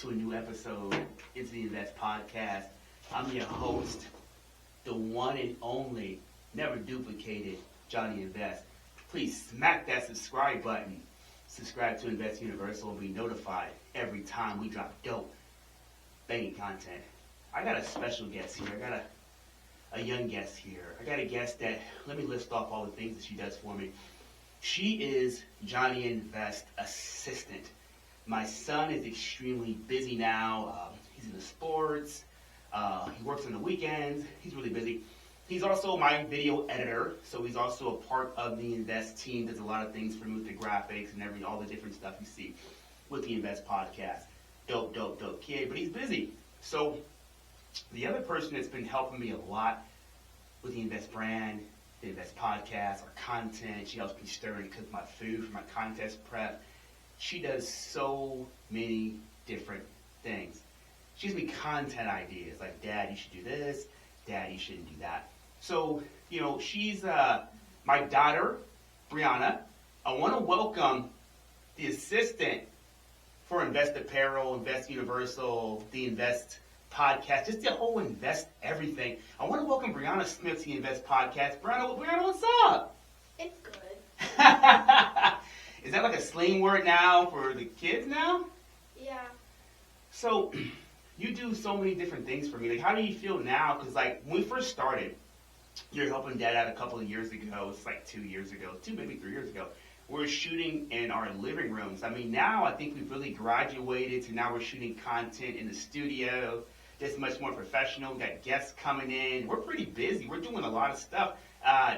to a new episode. It's the Invest Podcast. I'm your host, the one and only, never duplicated, Johnny Invest. Please smack that subscribe button. Subscribe to Invest Universal and be notified every time we drop dope, banging content. I got a special guest here. I got a young guest here. I got a guest that, let me list off all the things that she does for me. She is Johnny Invest's assistant. My son is extremely busy now. He's into sports. He works on the weekends. He's really busy. He's also my video editor, so he's also a part of the Invest team. Does a lot of things for me with the graphics and all the different stuff you see with the Invest Podcast. Dope kid, but he's busy. So the other person that's been helping me a lot with the Invest brand, the Invest Podcast, our content, she helps me stir and cook my food for my contest prep. She does so many different things. She gives me content ideas, like, Dad, you should do this. Dad, you shouldn't do that. So, she's my daughter, Breanna. I want to welcome the assistant for Invest Apparel, Invest Universal, the Invest Podcast, just the whole Invest everything. I want to welcome Breanna Smith to the Invest Podcast. Breanna, what's up? It's good. Is that like a slang word now for the kids now? Yeah. So, you do so many different things for me. Like, how do you feel now? Because, like, when we first started, you were helping Dad out a couple of years ago. It's like 2 years ago, maybe 3 years ago. We were shooting in our living rooms. I mean, now I think we've really graduated to now we're shooting content in the studio. Just much more professional. We got guests coming in. We're pretty busy. We're doing a lot of stuff.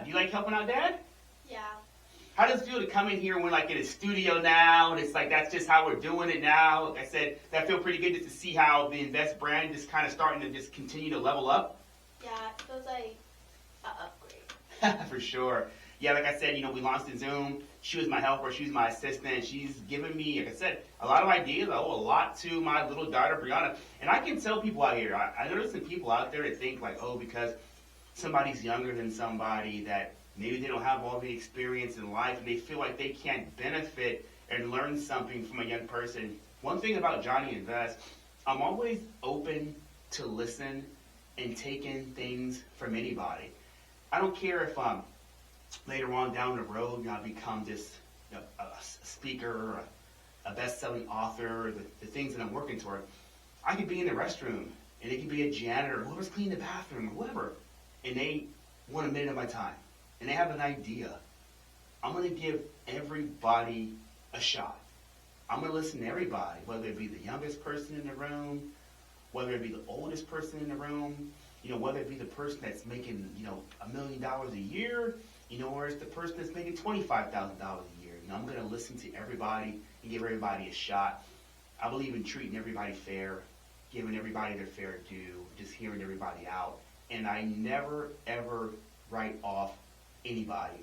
Do you like helping out, Dad? Yeah. How does it feel to come in here and we're like in a studio now, and it's like that's just how we're doing it now? Like I said, that feel pretty good just to see how the Invest brand is kind of starting to just continue to level up? Yeah, it feels like an upgrade. For sure. Yeah, like I said, we launched in Zoom. She was my helper. She was my assistant. She's given me, like I said, a lot of ideas. I owe a lot to my little daughter, Breanna. And I can tell people out here, I notice some people out there that think like, because somebody's younger than somebody that maybe they don't have all the experience in life and they feel like they can't benefit and learn something from a young person. One thing about Johnny Invest, I'm always open to listen and taking things from anybody. I don't care if later on down the road I become this a speaker, or a best-selling author, the things that I'm working toward. I could be in the restroom and it could be a janitor, whoever's cleaning the bathroom or whatever, and they want a minute of my time. And they have an idea. I'm going to give everybody a shot. I'm going to listen to everybody, whether it be the youngest person in the room, whether it be the oldest person in the room, whether it be the person that's making, $1 million a year, or it's the person that's making $25,000 a year. I'm going to listen to everybody and give everybody a shot. I believe in treating everybody fair, giving everybody their fair due, just hearing everybody out. And I never, ever write off anybody.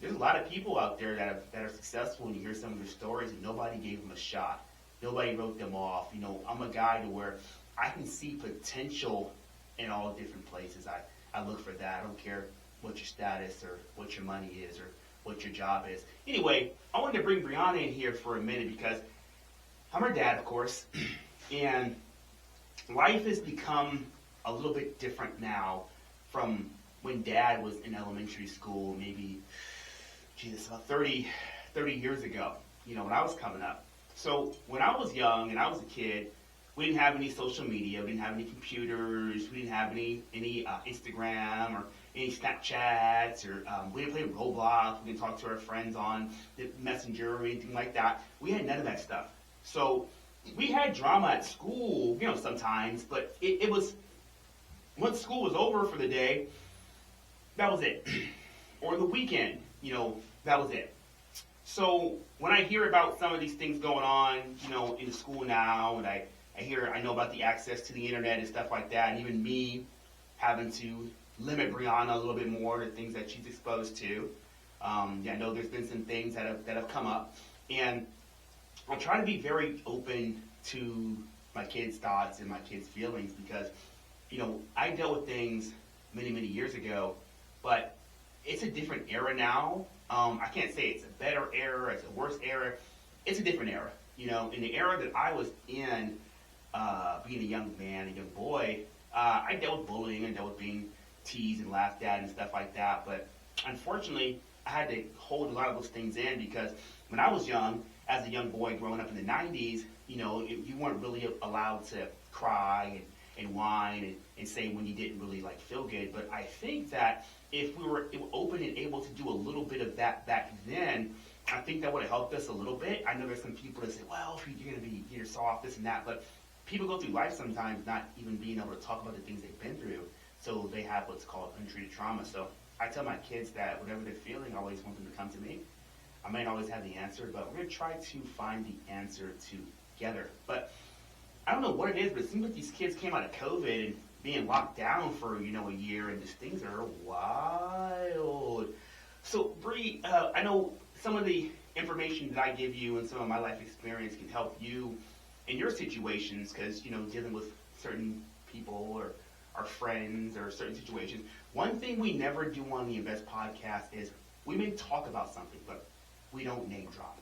There's a lot of people out there that are successful, and you hear some of their stories and nobody gave them a shot. Nobody wrote them off. I'm a guy to where I can see potential in all different places. I look for that. I don't care what your status or what your money is or what your job is. Anyway, I wanted to bring Breanna in here for a minute because I'm her dad, of course, and life has become a little bit different now from when Dad was in elementary school, maybe, about 30 years ago, when I was coming up. So when I was young and I was a kid, we didn't have any social media, we didn't have any computers, we didn't have any Instagram or any Snapchats, or we didn't play Roblox, we didn't talk to our friends on the Messenger or anything like that. We had none of that stuff. So we had drama at school, sometimes, but it was, once school was over for the day, that was it. Or the weekend, that was it. So when I hear about some of these things going on, in the school now, and I know about the access to the internet and stuff like that, and even me having to limit Breanna a little bit more to things that she's exposed to. I know there's been some things that have come up, and I'll try to be very open to my kids' thoughts and my kids' feelings because, I dealt with things many, many years ago, but it's a different era now. I can't say it's a better era, it's a worse era. It's a different era. In the era that I was in, being a young man, a young boy, I dealt with bullying and dealt with being teased and laughed at and stuff like that. But unfortunately, I had to hold a lot of those things in because when I was young, as a young boy growing up in the 90s, you weren't really allowed to cry and whine and say when you didn't really like feel good. But I think that if we were open and able to do a little bit of that back then, I think that would have helped us a little bit. I know there's some people that say, well, you're going to be you're soft, this and that, but people go through life sometimes not even being able to talk about the things they've been through, so they have what's called untreated trauma. So I tell my kids that whatever they're feeling, I always want them to come to me. I might not always have the answer, but we're going to try to find the answer together. But I don't know what it is, but it seems like these kids came out of COVID and being locked down for, a year, and these things are wild. So, Bree, I know some of the information that I give you and some of my life experience can help you in your situations because, dealing with certain people or our friends or certain situations. One thing we never do on the Invest podcast is we may talk about something, but we don't name drop.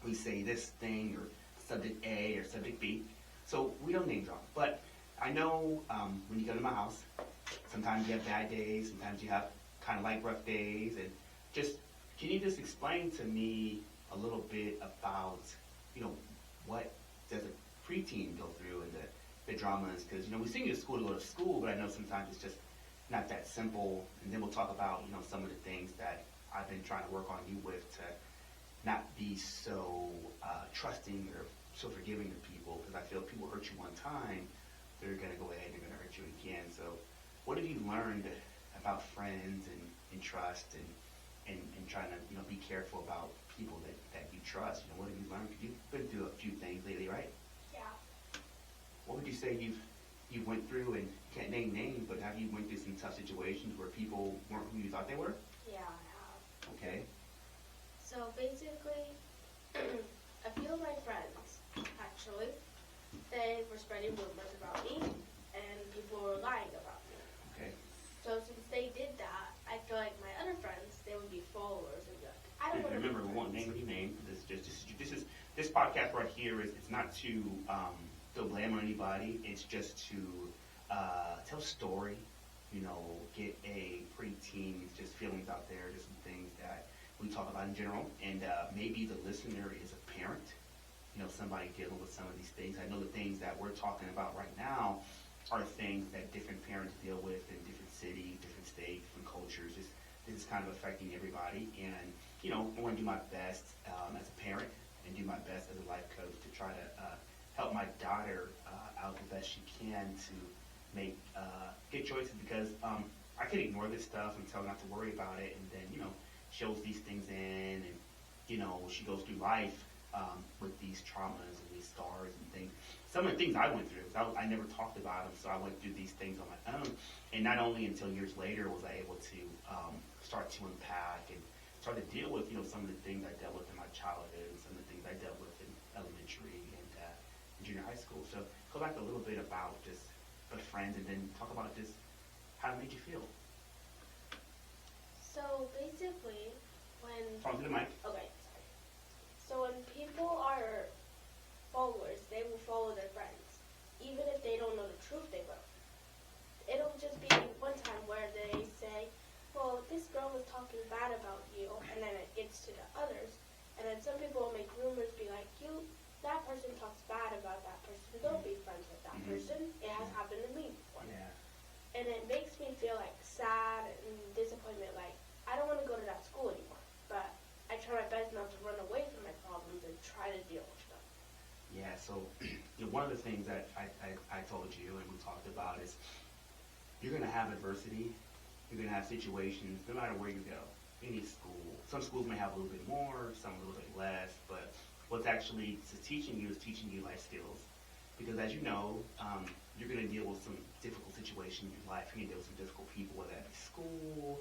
We say this thing or subject A or subject B, so we don't name drop. But I know when you come to my house, sometimes you have bad days, sometimes you have kind of like rough days, and can you just explain to me a little bit about, what does a preteen go through and the dramas? Because, we send you to school to go to school, but I know sometimes it's just not that simple. And then we'll talk about, some of the things that I've been trying to work on you with to not be so trusting or so forgiving to people, because I feel if people hurt you one time, they're going to go ahead and they're going to hurt you again. So what have you learned about friends and trust and trying to, be careful about people that you trust? What have you learned? You've been through a few things lately, right? Yeah. What would you say you went through, and can't name names, but have you went through some tough situations where people weren't who you thought they were? Yeah, I have. Okay. So basically, a few of my friends, actually, they were spreading rumors about me, and people were lying about me. Okay. So since they did that, I feel like my other friends, they would be followers and be like, I don't want to remember, we won't name any names. This podcast right here is it's not to blame on anybody. It's just to tell a story. Get a preteen's just feelings out there, just some things that we talk about in general, and maybe the listener is a parent. Somebody dealing with some of these things. I know the things that we're talking about right now are things that different parents deal with in different cities, different states, different cultures. This is kind of affecting everybody, and I want to do my best as a parent and do my best as a life coach to try to help my daughter out the best she can to make good choices, because I could ignore this stuff and tell her not to worry about it, and then shows these things in, and she goes through life with these traumas and these scars and things. Some of the things I went through, I never talked about them, so I went through these things on my own. And not only until years later was I able to start to unpack and start to deal with, some of the things I dealt with in my childhood and some of the things I dealt with in elementary and junior high school. So go back a little bit about just the friends, and then talk about just how it made you feel. So basically, when... Talk to the mic. Okay, sorry. So when people are followers, they will follow their friends. Even if they don't know the truth, they will. It'll just be one time where they say, well, this girl was talking bad about you, and then it gets to the others. And then some people will make rumors, be like, that person talks bad about that person. Don't be friends with that person. It has happened to me before. Yeah. And it makes me feel like sad and disappointment, like I don't want to go to that school anymore. But I try my best not to run away from my problems and try to deal with them. Yeah, so one of the things that I told you and we talked about is you're going to have adversity, you're going to have situations, no matter where you go, any school. Some schools may have a little bit more, some a little bit less, but what's actually teaching you is teaching you life skills. Because as you know, you're going to deal with some difficult situations in your life. You're going to deal with some difficult people, whether that be school,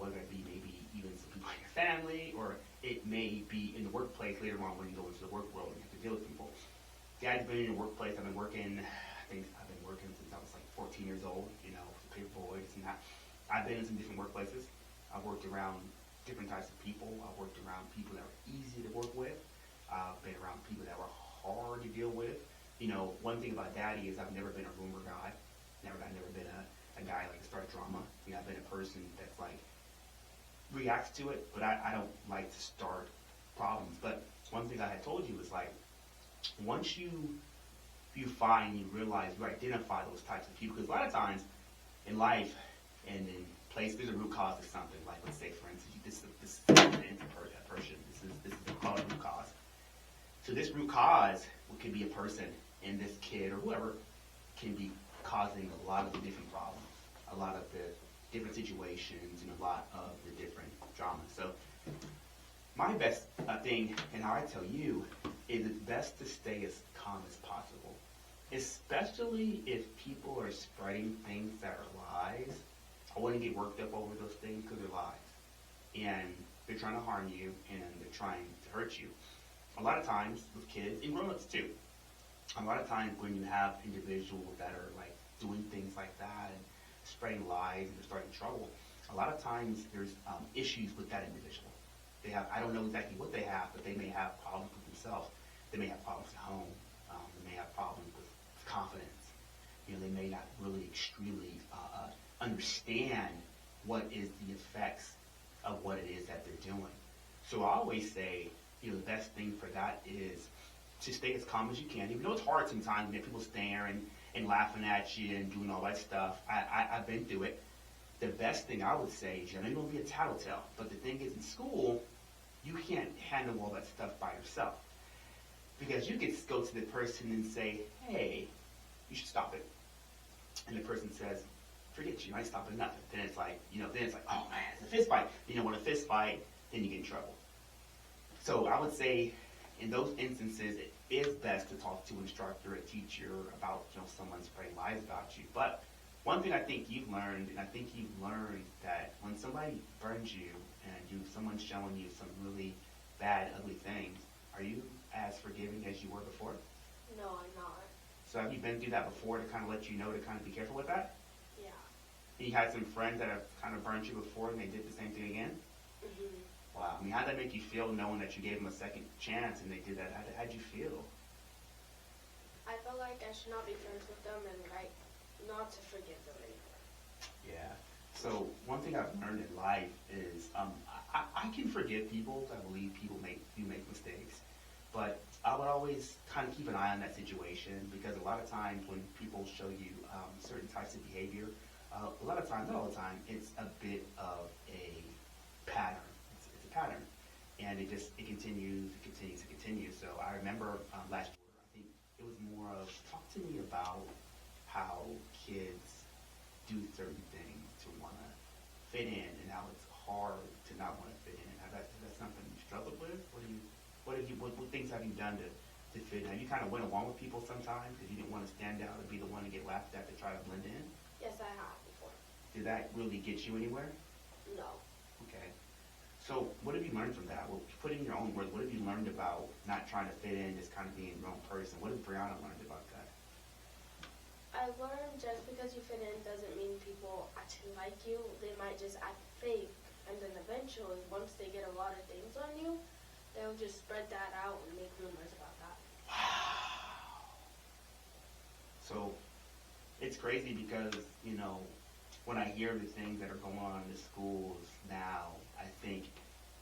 whether it be maybe even some people in your family, or it may be in the workplace later on when you go into the work world and you have to deal with people. Yeah, I've been in the workplace. I've been working, since I was like 14 years old, paper boys and that. I've been in some different workplaces. I've worked around different types of people. I've worked around people that were easy to work with. I've been around people that were hard to deal with. one thing about Daddy is I've never been a rumor guy. I've never been a guy like to start drama. I've been a person that's like reacts to it, but I don't like to start problems. But one thing I had told you was like, once you find, you realize, you identify those types of people, because a lot of times in life and in place, there's a root cause of something. Like, let's say, for instance, this is an person. This is called a root cause. So this root cause could be a person, and this kid or whoever can be causing a lot of the different problems, a lot of the different situations, and a lot of the different dramas. So my best thing, and how I tell you, is it's best to stay as calm as possible, especially if people are spreading things that are lies. I wouldn't get worked up over those things because they're lies, and they're trying to harm you, and they're trying to hurt you. A lot of times with kids, and grown-ups too, a lot of times when you have individuals that are like doing things like that and spreading lies and they're starting trouble, a lot of times there's issues with that individual. I don't know exactly what they have, but they may have problems with themselves. They may have problems at home. They may have problems with confidence. They may not really extremely understand what is the effects of what it is that they're doing. So I always say, the best thing for that is to stay as calm as you can. Even though it's hard sometimes, people staring and laughing at you and doing all that stuff. I've been through it. The best thing I would say is, you're not going to be a tattletale, but the thing is, in school, you can't handle all that stuff by yourself. Because you could go to the person and say, hey, you should stop it. And the person says, forget you, I ain't stopping nothing. Then it's like, oh man, it's a fist fight. When a fist fight, then you get in trouble. So I would say, in those instances, it is best to talk to an instructor, a teacher, about someone spreading lies about you. But one thing I think you've learned, that when somebody burns you and someone's showing you some really bad, ugly things, are you as forgiving as you were before? No, I'm not. So have you been through that before to kind of let you know to kind of be careful with that? Yeah. And you had some friends that have kind of burned you before and they did the same thing again? Mm-hmm. Wow. How did that make you feel knowing that you gave them a second chance and they did that? How'd you feel? I felt like I should not be friends with them and not to forgive them anymore. Yeah. So one thing I've learned in life is I can forgive people. I believe people make mistakes. But I would always kind of keep an eye on that situation, because a lot of times when people show you certain types of behavior, a lot of times, not all the time, it's a bit of a pattern. It's a pattern. And it continues. So I remember last year, I think it was more of, talk to me about how kids do certain things to want to fit in, and how it's hard to not want to fit in. Is that something you struggled with? What things have you done to fit in? Have you kind of went along with people sometimes because you didn't want to stand out and be the one to get laughed at to try to blend in? Yes, I have before. Did that really get you anywhere? No. Okay. So what have you learned from that? Well, put it in your own words. What have you learned about not trying to fit in, just kind of being your own person? What has Breanna learned about that? I learned just because you fit in doesn't mean people actually like you. They might just act fake, and then eventually, once they get a lot of things on you, they'll just spread that out and make rumors about that. Wow. So it's crazy because, when I hear the things that are going on in the schools now, I think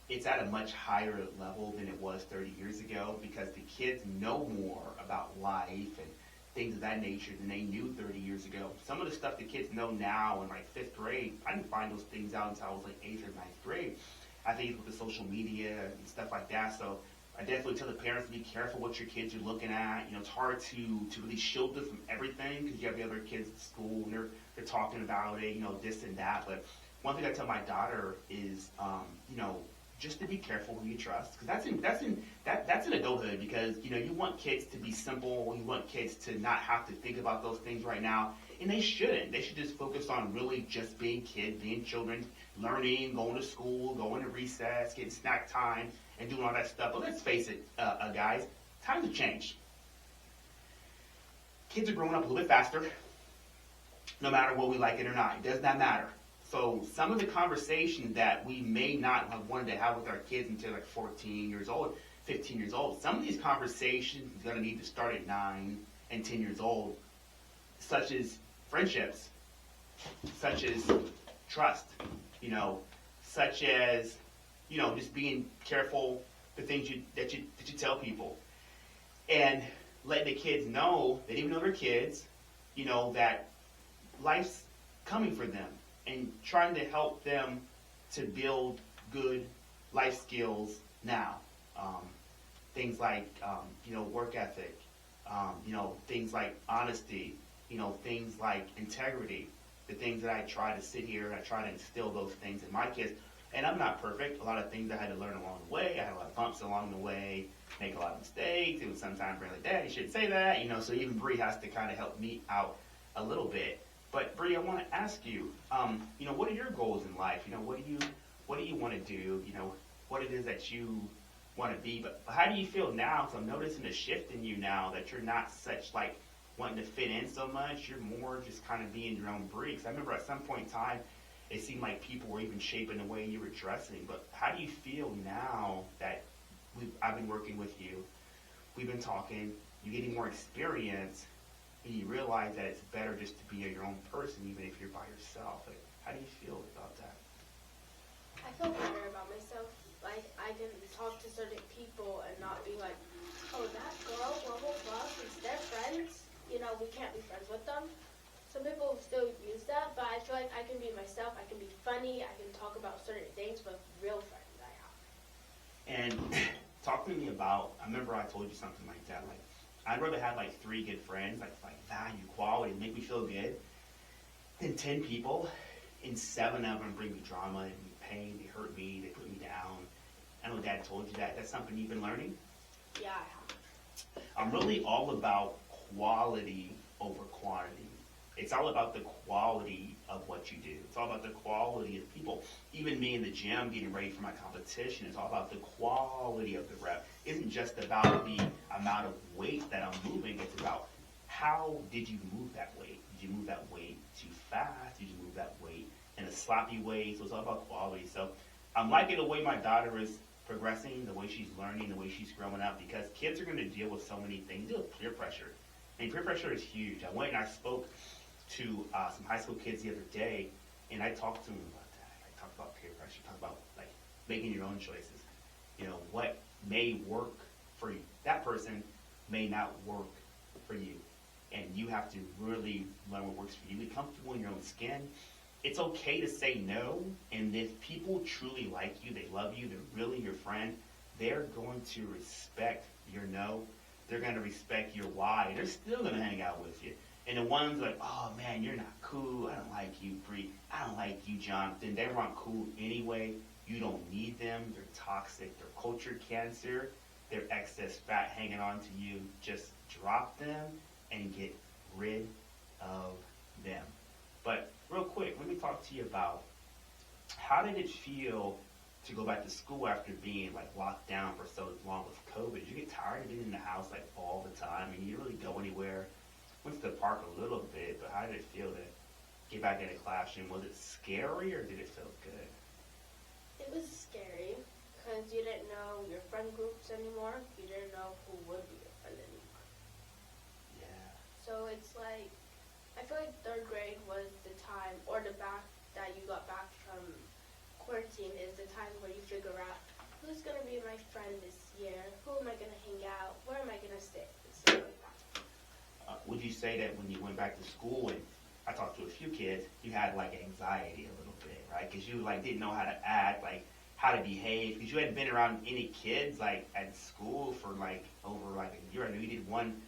it's at a much higher level than it was 30 years ago, because the kids know more about life and things of that nature than they knew 30 years ago. Some of the stuff the kids know now in 5th grade, I didn't find those things out until I was 8th or 9th grade. I think with the social media and stuff like that. So I definitely tell the parents to be careful what your kids are looking at. It's hard to really shield them from everything, because you have the other kids at school and they're talking about it, this and that. But one thing I tell my daughter is, just to be careful who you trust, because that's in adulthood. Because you want kids to be simple, you want kids to not have to think about those things right now, and they shouldn't. They should just focus on really just being kids, being children, learning, going to school, going to recess, getting snack time, and doing all that stuff. But let's face it, guys, times have changed. Kids are growing up a little bit faster, no matter what we like it or not. It does not matter. So some of the conversations that we may not have wanted to have with our kids until 14 years old, 15 years old, some of these conversations are going to need to start at 9, and 10 years old, such as friendships, such as trust, such as, just being careful the things that you tell people, and letting the kids know that even though they're kids, that life's coming for them, and trying to help them to build good life skills now. Things like, work ethic, things like honesty, things like integrity, the things that I try to sit here and I try to instill those things in my kids. And I'm not perfect. A lot of things I had to learn along the way. I had a lot of bumps along the way, make a lot of mistakes. It was sometimes really, Dad, you shouldn't say that. So even Bree has to kind of help me out a little bit. But Bree, I want to ask you, what are your goals in life? What do you want to do? What it is that you want to be. But how do you feel now? Because I'm noticing a shift in you now, that you're not such like wanting to fit in so much. You're more just kind of being your own Bree. Because I remember at some point in time, it seemed like people were even shaping the way you were dressing. But how do you feel now that I've been working with you? We've been talking. You're getting more experience, and you realize that it's better just to be your own person, even if you're by yourself. Like, how do you feel about that? I feel better about myself. Like, I can talk to certain people and not be like, oh, that girl, blah, blah, blah, since they're friends, we can't be friends with them. Some people still use that, but I feel like I can be myself. I can be funny. I can talk about certain things with real friends I have. And talk to me about, I remember I told you something like that, like, I'd rather have like 3 good friends, like value, quality, make me feel good, than 10 people, and 7 of them bring me drama and pain, they hurt me, they put me down. I know Dad told you that. That's something you've been learning? Yeah, I have. I'm really all about quality over quantity. It's all about the quality of what you do. It's all about the quality of people. Even me in the gym getting ready for my competition, it's all about the quality of the rep. It isn't just about the amount of weight that I'm moving. It's about how did you move that weight? Did you move that weight too fast? Did you move that weight in a sloppy way? So it's all about quality. So I'm liking the way my daughter is progressing, the way she's learning, the way she's growing up, because kids are going to deal with so many things. Deal with peer pressure. I mean, peer pressure is huge. I went and I spoke to some high school kids the other day, and I talked to them about that. I talked about peer pressure, talked about like making your own choices. What may work for you. That person may not work for you, and you have to really learn what works for you. Be comfortable in your own skin. It's okay to say no, and if people truly like you, they love you, they're really your friend, they're going to respect your no. They're going to respect your why. They're still going to hang out with you. And the ones like, oh man, you're not cool. I don't like you, Bree. I don't like you, Jonathan. They weren't cool anyway. You don't need them. They're toxic. They're culture cancer. They're excess fat hanging on to you. Just drop them and get rid of them. But real quick, let me talk to you about how did it feel to go back to school after being like locked down for so long with COVID? Did you get tired of being in the house like all the time? I mean, you didn't really go anywhere. Went to the park a little bit, but how did it feel to get back in the classroom? Was it scary or did it feel good? It was scary because you didn't know your friend groups anymore. You didn't know who would be your friend anymore. Yeah. So it's like, I feel like 3rd grade was the time, or the back that you got back from quarantine is the time where you figure out who's going to be my friend this year, who am I going to hang out, where am I going to sit, and stuff like that. Would you say that when you went back to school, and I talked to a few kids, you had like anxiety a little bit, right? Because you like didn't know how to act, like how to behave, because you hadn't been around any kids like at school for like over like a year. I know you did one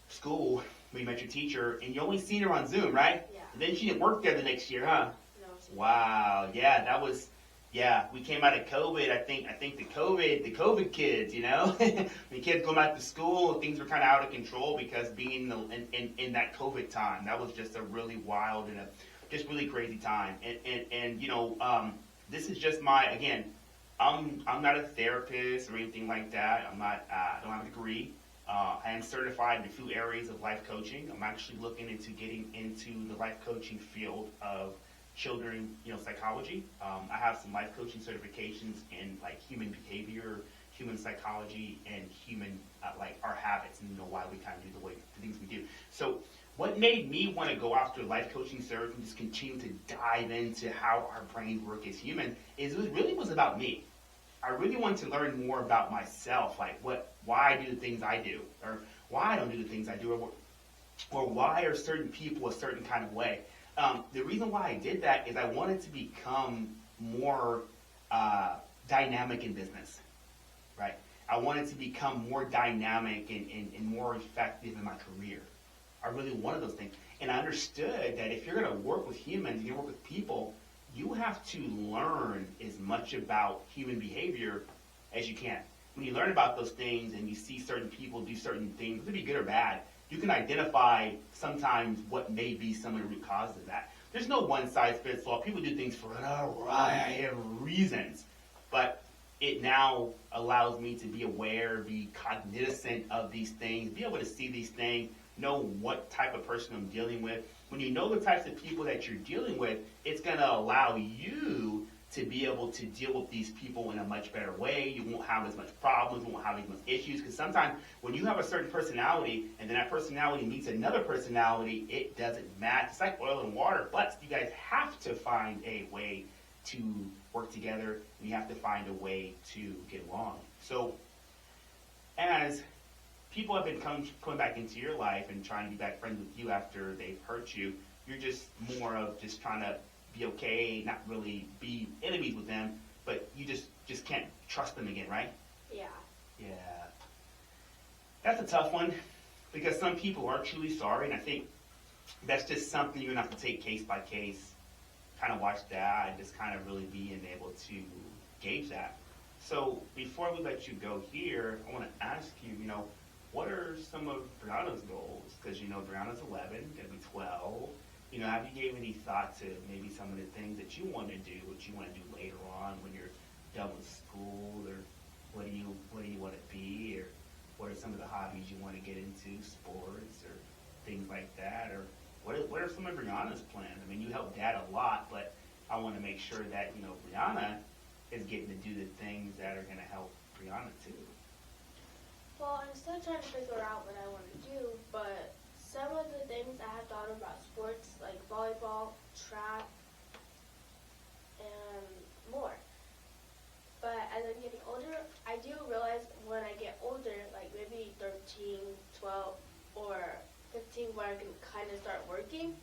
school where you met your teacher, and you only seen her on Zoom, right? Yeah. And then she didn't work there the next year, huh? No, Wow. Yeah, that was. Yeah, we came out of COVID. I think the COVID kids, the kids going back to school, things were kind of out of control because being in that COVID time, that was just a really wild and just really crazy time. And this is just again, I'm not a therapist or anything like that. I don't have a degree. I am certified in a few areas of life coaching. I'm actually looking into getting into the life coaching field of children, psychology. I have some life coaching certifications in like human behavior, human psychology, and human like our habits and why we kind of do the things we what made me want to go after life coaching service and just continue to dive into how our brains work as humans is it really was about me. I really wanted to learn more about myself, like why I do the things I do, or why I don't do the things I do, or why are certain people a certain kind of way. The reason why I did that is I wanted to become more dynamic in business, right? I wanted to become more dynamic and more effective in my career. I really wanted those things. And I understood that if you're going to work with humans, you're going to work with people, you have to learn as much about human behavior as you can. When you learn about those things and you see certain people do certain things, whether it be good or bad, you can identify sometimes what may be some of the root causes of that. There's no one size fits all. People do things for a variety of reasons. But it now allows me to be aware, be cognizant of these things, be able to see these things, know what type of person I'm dealing with. When you know the types of people that you're dealing with, it's going to allow you to be able to deal with these people in a much better way. You won't have as much problems, you won't have as much issues, because sometimes when you have a certain personality and then that personality meets another personality, it doesn't match. It's like oil and water, but you guys have to find a way to work together, and you have to find a way to get along. So as people have been coming back into your life and trying to be back friends with you after they've hurt you, you're just more of just trying to be okay, not really be enemies with them, but you just can't trust them again, right? Yeah. Yeah. That's a tough one, because some people are truly sorry, and I think that's just something you're going to have to take case by case, kind of watch that, and just kind of really being able to gauge that. So before we let you go here, I want to ask you, what are some of Breanna's goals? Because, Breanna's 11, going to be 12. Have you gave any thought to maybe some of the things that you want to do, what you want to do later on when you're done with school, or what do you want to be, or what are some of the hobbies you want to get into, sports or things like that, or what are some of Breanna's plans? I mean, you help Dad a lot, but I want to make sure that Breanna is getting to do the things that are going to help Breanna too. Well, I'm still trying to figure out what I want to do, but some of the things I have thought about sports, like volleyball, track, and more. But as I'm getting older, I do realize when I get older, like maybe 13, 12, or 15, where I can kind of start working,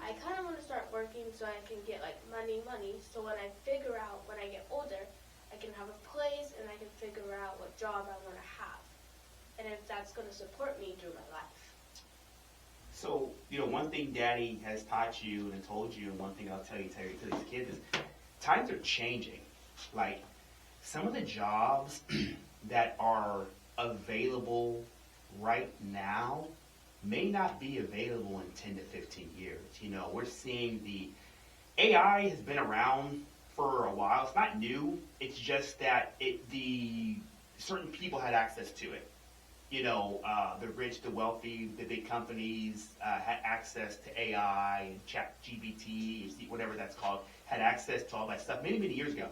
I kind of want to start working so I can get like money, so when I figure out when I get older, I can have a place and I can figure out what job I want to have, and if that's going to support me through my life. So, one thing Daddy has taught you and told you, and one thing I'll tell you to these kids is times are changing. Like, some of the jobs that are available right now may not be available in 10 to 15 years. We're seeing the AI has been around for a while. It's not new. It's just that the certain people had access to it. The rich, the wealthy, the big companies had access to AI, ChatGPT, whatever that's called, had access to all that stuff many, many years ago.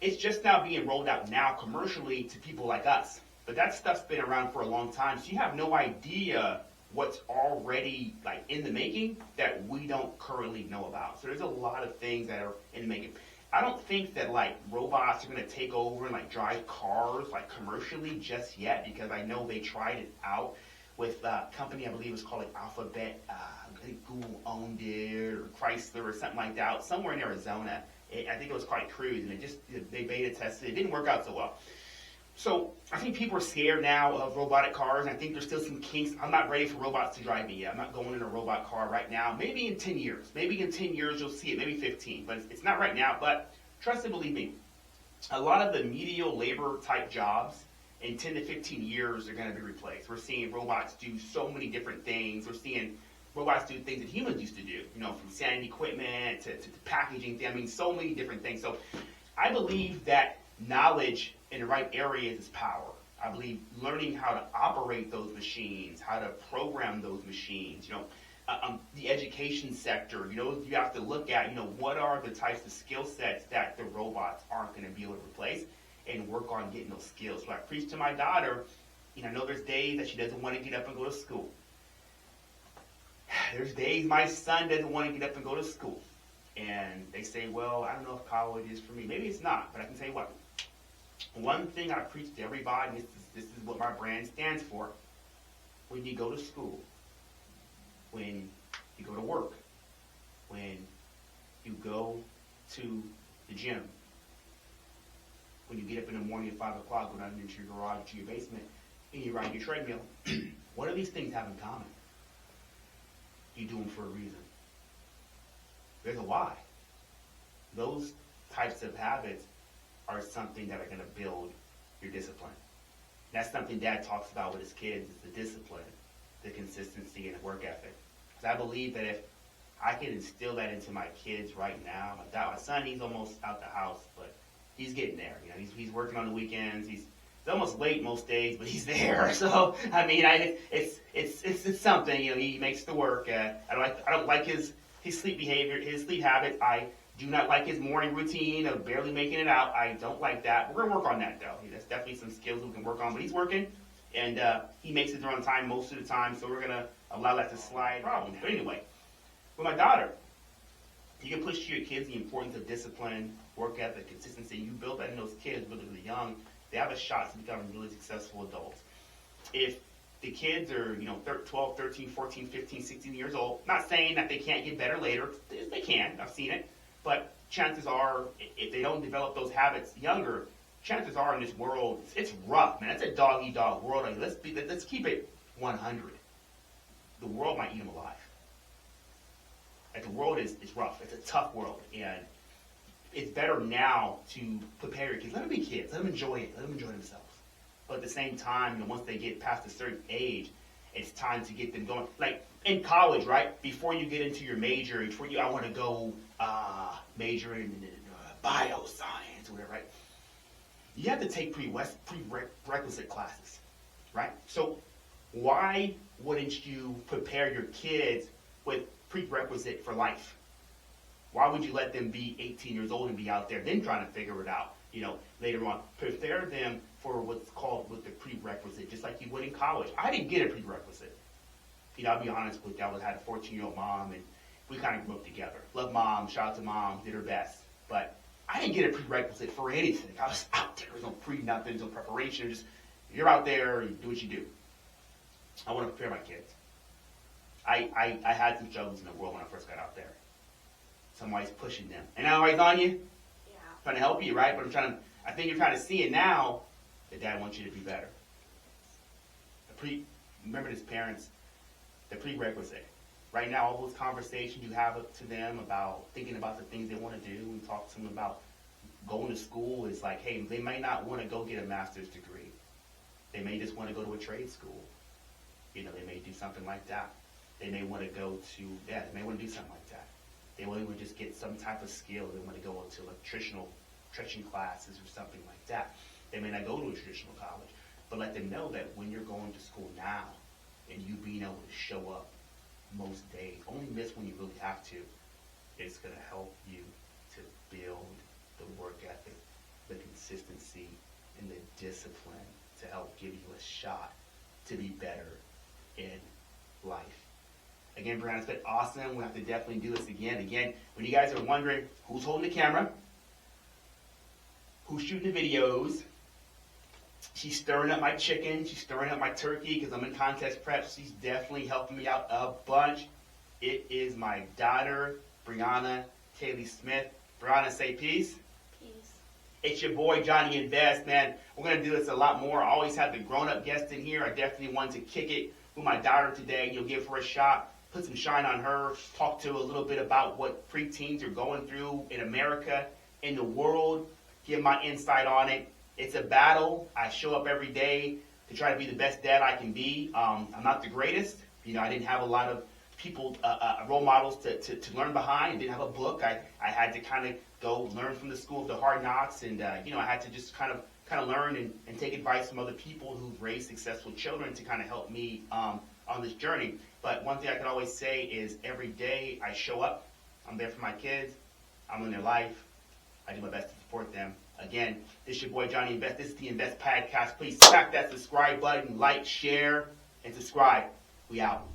It's just now being rolled out now commercially to people like us. But that stuff's been around for a long time, so you have no idea what's already like in the making that we don't currently know about. So there's a lot of things that are in the making. I don't think that like robots are going to take over and like drive cars like commercially just yet, because I know they tried it out with a company, I believe it was called like Alphabet. I think Google owned it, or Chrysler or something like that, somewhere in Arizona. I think it was called Cruise, and they beta tested it. It didn't work out so well. So I think people are scared now of robotic cars, and I think there's still some kinks. I'm not ready for robots to drive me yet. I'm not going in a robot car right now. Maybe in 10 years. Maybe in 10 years you'll see it. Maybe 15. But it's not right now. But trust and believe me, a lot of the medial labor type jobs in 10 to 15 years are going to be replaced. We're seeing robots do so many different things. We're seeing robots do things that humans used to do, from sanding equipment to packaging. I mean, so many different things. So I believe that knowledge in the right areas is power. I believe learning how to operate those machines, how to program those machines, the education sector, you have to look at, what are the types of skill sets that the robots aren't going to be able to replace, and work on getting those skills. So I preach to my daughter, I know there's days that she doesn't want to get up and go to school. there's days my son doesn't want to get up and go to school. And they say, well, I don't know if college is for me. Maybe it's not, but I can tell you what. One thing I preach to everybody, and this is what my brand stands for. When you go to school, when you go to work, when you go to the gym, when you get up in the morning at 5 o'clock, go down into your garage, to your basement, and you ride your treadmill, what do these things have in common? You do them for a reason. There's a why. Those types of habits are something that are going to build your discipline. That's something Dad talks about with his kids, is the discipline, the consistency, and the work ethic. Because I believe that if I can instill that into my kids right now, my son, he's almost out the house, but he's getting there. You know, he's working on the weekends. He's almost late most days, but he's there. So I mean, it's something. You know, he makes the work. I don't like his sleep behavior, his sleep habits. I do not like his morning routine of barely making it out. I don't like that. We're going to work on that, though. That's definitely some skills we can work on. But he's working, and he makes it there on time most of the time, so we're going to allow that to slide. Problem. But anyway, with my daughter, you can push to your kids the importance of discipline, work ethic, consistency. You build that in those kids really, really young. They have a shot to become really successful adults. If the kids are, 12, 13, 14, 15, 16 years old, not saying that they can't get better later. They can. I've seen it. But chances are, if they don't develop those habits younger, chances are in this world, it's rough, man. It's a dog-eat-dog world. I mean, let's keep it 100. The world might eat them alive. Like, the world is rough. It's a tough world. And it's better now to prepare your kids. Let them be kids. Let them enjoy it. Let them enjoy themselves. But at the same time, once they get past a certain age, it's time to get them going. Like in college, right? Before you get into your major, I want to go major in bioscience or whatever, right? You have to take prerequisite classes, right? So why wouldn't you prepare your kids with prerequisite for life? Why would you let them be 18 years old and be out there then trying to figure it out, later on? Prepare them for what's called with the prerequisite, just like you would in college. I didn't get a prerequisite. I'll be honest with you, I had a 14-year-old mom, and we kind of grew up together. Love Mom, shout out to Mom, did her best. But I didn't get a prerequisite for anything. I was out there. There was no nothing, no preparation. Just, you're out there, you do what you do. I want to prepare my kids. I had some struggles in the world when I first got out there. Somebody's pushing them. And now everybody's on you? Yeah. Trying to help you, right? But I think you're trying to see it now that Dad wants you to be better. Remember this, parents, the prerequisite. Right now, all those conversations you have to them about thinking about the things they want to do and talk to them about going to school is like, hey, they may not want to go get a master's degree. They may just want to go to a trade school. They may do something like that. They may want to go to, they may want to do something like that. They want to just get some type of skill. They want to go into electrician classes or something like that. They may not go to a traditional college, but let them know that when you're going to school now and you being able to show up most days, only miss when you really have to, it's going to help you to build the work ethic, the consistency, and the discipline to help give you a shot to be better in life. Again, Breanna, it's been awesome. We'll have to definitely do this again. Again, when you guys are wondering who's holding the camera, who's shooting the videos, she's stirring up my chicken, she's stirring up my turkey because I'm in contest prep. She's definitely helping me out a bunch. It is my daughter, Breanna Smith. Breanna, say peace. Peace. It's your boy, Johnny Invest, man. We're going to do this a lot more. I always have the grown-up guests in here. I definitely want to kick it with my daughter today. You'll give her a shot, put some shine on her, talk to her a little bit about what preteens are going through in America, in the world, give my insight on it. It's a battle. I show up every day to try to be the best dad I can be. I'm not the greatest. I didn't have a lot of people, role models to learn behind. I didn't have a book. I had to kind of go learn from the school of the hard knocks, and I had to just kind of learn and take advice from other people who've raised successful children to kind of help me on this journey. But one thing I can always say is every day I show up. I'm there for my kids. I'm in their life. I do my best to support them. Again, this is your boy Johnny Invest. This is the Invest Podcast. Please smack that subscribe button, like, share, and subscribe. We out.